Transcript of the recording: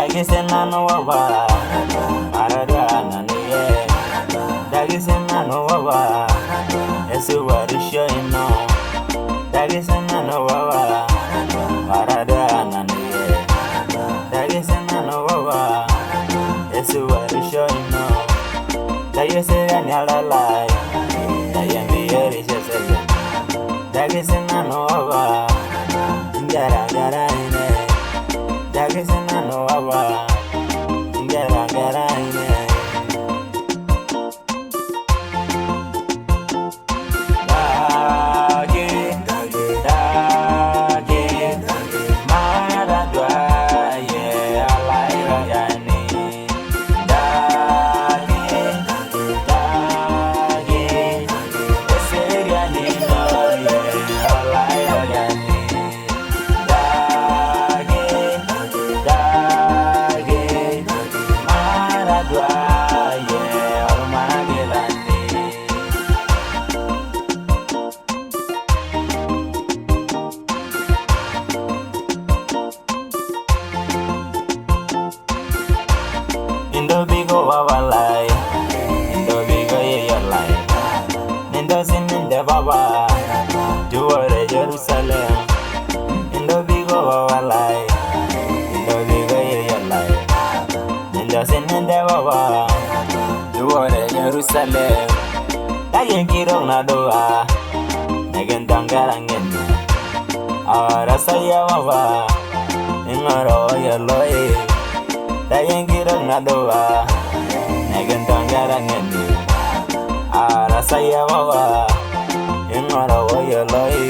Dagisena no waba Arada naniye Dagisena no waba Esu warisho ino Dagisena no waba Arada naniye Dagisena no waba Esu warisho ino Dagisena nyalalai Dayambi yeri shesele Dagisena no waba Ngara ngara ine Dagisena no waba Ngara ngara ine Indo bigo wabalai, Indo bigo yeyalai, Nindo sininde baba, Juware Jerusalem. Indo bigo wabalai, Indo bigo yeyalai, Nindo sininde baba, Juware Jerusalem. Dayen kirong na doa, Negendangara ngeni, Arasa ya baba, Ingaro yaloi. Dayen kirong na doa Negendangara ngeni Arasa ya baba Ingara woyoloi